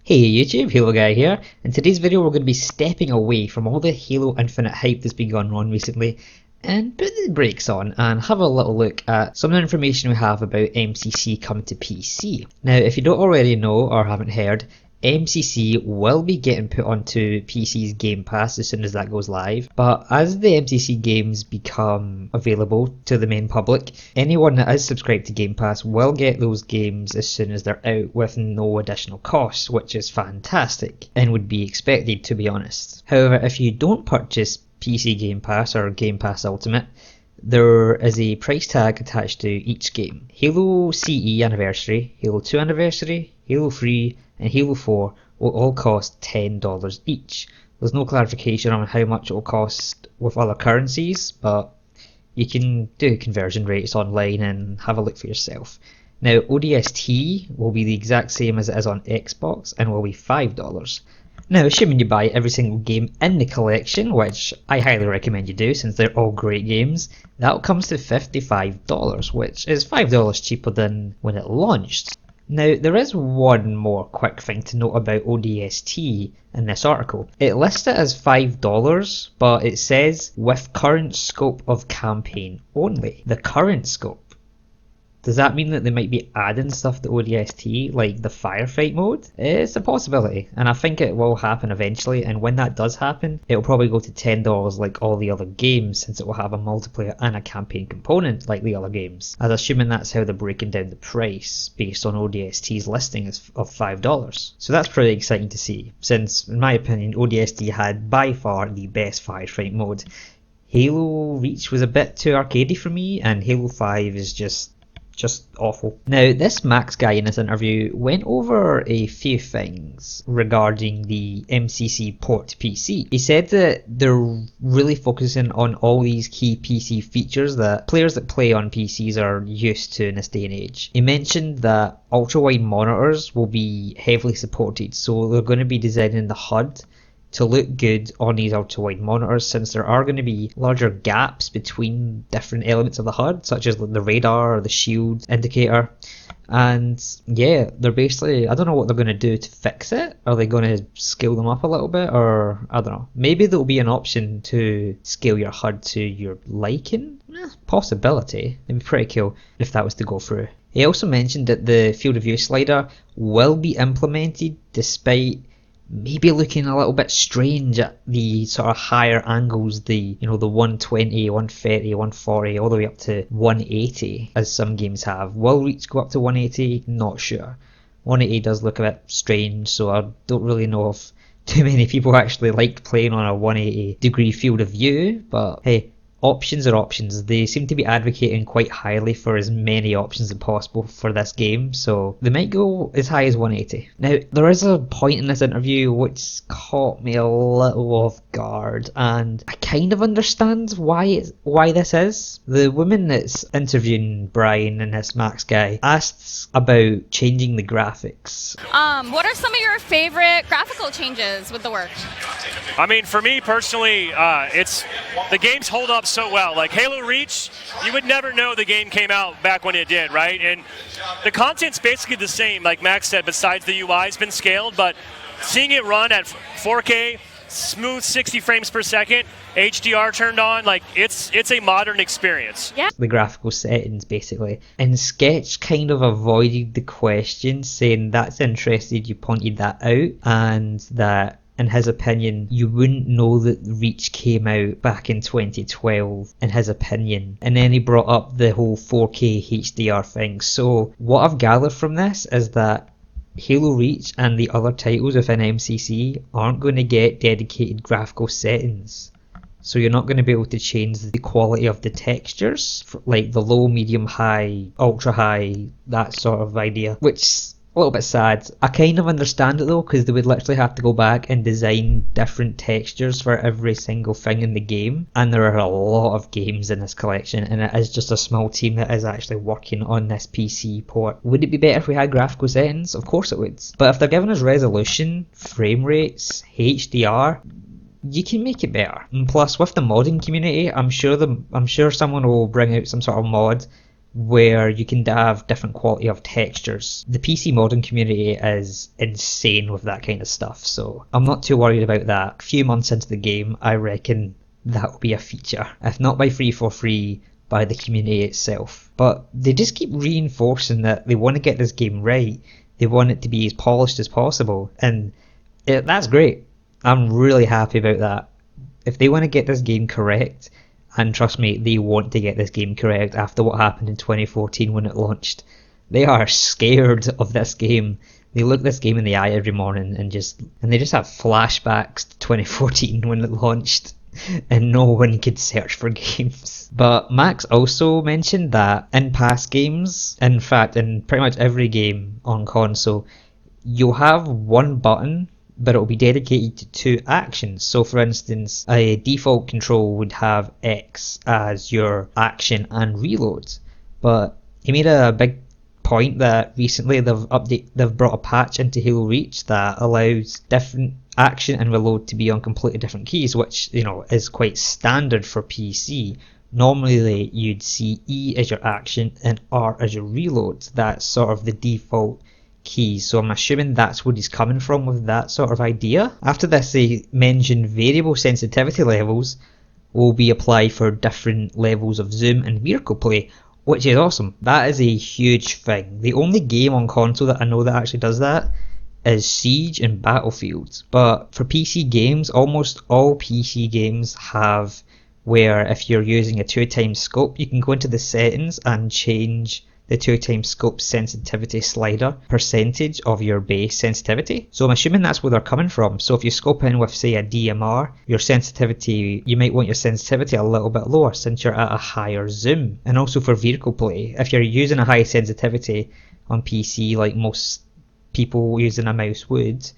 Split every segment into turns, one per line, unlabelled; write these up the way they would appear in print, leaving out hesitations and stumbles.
Hey YouTube, Halo Guy here. In today's video we're going to be stepping away from all the Halo Infinite hype that's been going on recently and put the brakes on and have a little look at some of the information we have about MCC coming to PC. Now if you don't already know or haven't heard, MCC will be getting put onto PC's Game Pass as soon as that goes live, but as the MCC games become available to the main public, anyone that is subscribed to Game Pass will get those games as soon as they're out with no additional costs, which is fantastic and would be expected, to be honest. However, if you don't purchase PC Game Pass or Game Pass Ultimate, there is a price tag attached to each game. Halo CE Anniversary, Halo 2 Anniversary, Halo 3 and Halo 4 will all cost $10 each. There's no clarification on how much it will cost with other currencies, but you can do conversion rates online and have a look for yourself. Now ODST will be the exact same as it is on Xbox and will be $5. Now assuming you buy every single game in the collection, which I highly recommend you do since they're all great games, that comes to $55, which is $5 cheaper than when it launched. Now there is one more quick thing to note about ODST in this article. It lists it as $5, but it says with current scope of campaign only. The current scope. Does that mean that they might be adding stuff to ODST, like the firefight mode? It's a possibility, and I think it will happen eventually, and when that does happen, it'll probably go to $10 like all the other games, since it will have a multiplayer and a campaign component like the other games. I'm assuming that's how they're breaking down the price, based on ODST's listing of $5. So that's pretty exciting to see, since in my opinion ODST had by far the best firefight mode. Halo Reach was a bit too arcadey for me, and Halo 5 is just awful. Now this Max guy in this interview went over a few things regarding the MCC port to PC. He said that they're really focusing on all these key PC features that players that play on PCs are used to in this day and age. He mentioned that ultra-wide monitors will be heavily supported, so they're going to be designing the HUD to look good on these ultra-wide monitors, since there are going to be larger gaps between different elements of the HUD, such as the radar or the shield indicator. And yeah, they're basically, I don't know what they're going to do to fix it. Are they going to scale them up a little bit, or I don't know, maybe there'll be an option to scale your HUD to your liking? Possibility. It'd be pretty cool if that was to go through. He also mentioned that the field of view slider will be implemented, despite maybe looking a little bit strange at the sort of higher angles, the 120, 130, 140, all the way up to 180, as some games have. Will Reach go up to 180? Not sure. 180 does look a bit strange, so I don't really know if too many people actually liked playing on a 180 degree field of view, but hey, options are options. They seem to be advocating quite highly for as many options as possible for this game, so they might go as high as 180. Now, there is a point in this interview which caught me a little off guard, and I kind of understand why this is. The woman that's interviewing Brian and this Max guy asks about changing the graphics.
What are some of your favorite graphical changes with the work?
I mean, for me personally, it's the games hold up so well. Like Halo Reach, you would never know the game came out back when it did, right? And the content's basically the same, like Max said, besides the UI's been scaled, but seeing it run at 4K, smooth 60 frames per second, HDR turned on, like it's a modern experience.
Yeah.
The graphical settings basically. And Sketch kind of avoided the question, saying that's interesting you pointed that out, and that in his opinion, you wouldn't know that Reach came out back in 2012, in his opinion. And then he brought up the whole 4K HDR thing. So what I've gathered from this is that Halo Reach and the other titles within MCC aren't going to get dedicated graphical settings. So you're not going to be able to change the quality of the textures, like the low, medium, high, ultra high, that sort of idea, which a little bit sad. I kind of understand it though, because they would literally have to go back and design different textures for every single thing in the game, and there are a lot of games in this collection, and it is just a small team that is actually working on this PC port. Would it be better if we had graphical settings? Of course it would, but if they're giving us resolution, frame rates, HDR, you can make it better. And plus with the modding community, I'm sure someone will bring out some sort of mod where you can have different quality of textures. The PC modding community is insane with that kind of stuff, so I'm not too worried about that. A few months into the game, I reckon that will be a feature. If not by free for free, by the community itself. But they just keep reinforcing that they want to get this game right. They want it to be as polished as possible, and that's great. I'm really happy about that. If they want to get this game correct, and trust me, they want to get this game correct after what happened in 2014 when it launched. They are scared of this game. They look this game in the eye every morning and they just have flashbacks to 2014 when it launched and no one could search for games. But Max also mentioned that in past games, in fact in pretty much every game on console, you'll have one button but it will be dedicated to two actions. So for instance, a default control would have X as your action and reload. But he made a big point that recently they've brought a patch into Halo Reach that allows different action and reload to be on completely different keys, which is quite standard for PC. Normally you'd see E as your action and R as your reload. That's sort of the default keys, so I'm assuming that's where he's coming from with that sort of idea. After this, they mentioned variable sensitivity levels will be applied for different levels of zoom and vehicle play, which is awesome. That is a huge thing. The only game on console that I know that actually does that is Siege and Battlefield. But for PC games, almost all PC games have where if you're using a 2x scope, you can go into the settings and change the 2x scope sensitivity slider percentage of your base sensitivity. So I'm assuming that's where they're coming from. So if you scope in with say a DMR, your sensitivity, you might want your sensitivity a little bit lower since you're at a higher zoom. And also for vehicle play, if you're using a high sensitivity on PC like most people using a mouse would,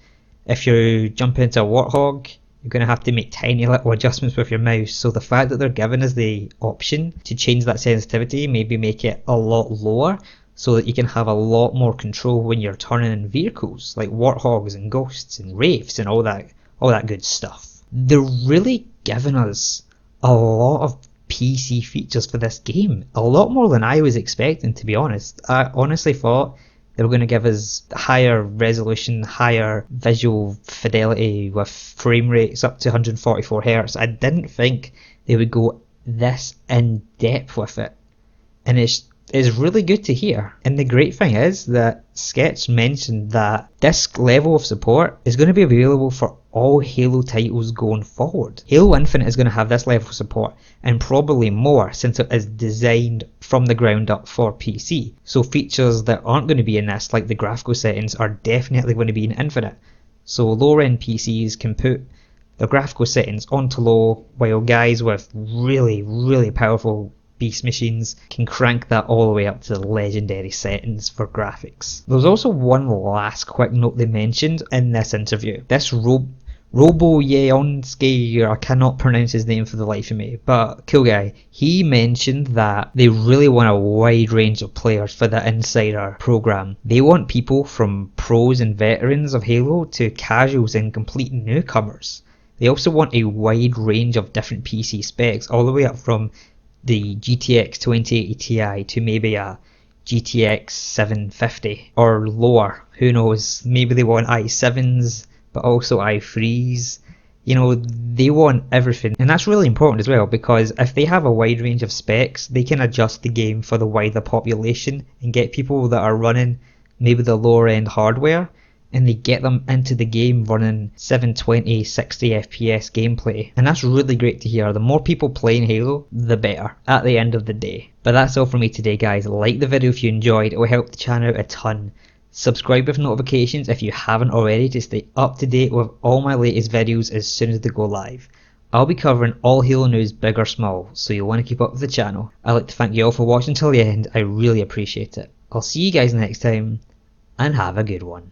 if you jump into a Warthog, you're going to have to make tiny little adjustments with your mouse. So the fact that they're giving us the option to change that sensitivity, maybe make it a lot lower so that you can have a lot more control when you're turning in vehicles like Warthogs and Ghosts and Wraiths and all that good stuff. They're really giving us a lot of PC features for this game. A lot more than I was expecting, to be honest. I honestly thought they were going to give us higher resolution, higher visual fidelity with frame rates up to 144 Hz. I didn't think they would go this in depth with it. And it's really good to hear. And the great thing is that Sketch mentioned that this level of support is going to be available for all Halo titles going forward. Halo Infinite is going to have this level of support and probably more since it is designed from the ground up for PC. So features that aren't going to be in this, like the graphical settings, are definitely going to be in Infinite. So lower end PCs can put the graphical settings onto low, while guys with really, really powerful beast machines can crank that all the way up to the legendary settings for graphics. There's also one last quick note they mentioned in this interview. This Robeyonekenobi, I cannot pronounce his name for the life of me, but cool guy. He mentioned that they really want a wide range of players for the Insider program. They want people from pros and veterans of Halo to casuals and complete newcomers. They also want a wide range of different PC specs, all the way up from the GTX 2080 Ti to maybe a GTX 750 or lower. Who knows? Maybe they want i7s but also i3s. They want everything, and that's really important as well, because if they have a wide range of specs, they can adjust the game for the wider population and get people that are running maybe the lower end hardware, and they get them into the game running 720, 60 FPS gameplay. And that's really great to hear. The more people playing Halo, the better at the end of the day. But that's all from me today, guys. Like the video if you enjoyed, it will help the channel out a ton. Subscribe with notifications if you haven't already to stay up to date with all my latest videos as soon as they go live. I'll be covering all Halo news, big or small, so you'll want to keep up with the channel. I'd like to thank you all for watching till the end. I really appreciate it. I'll see you guys next time, and have a good one.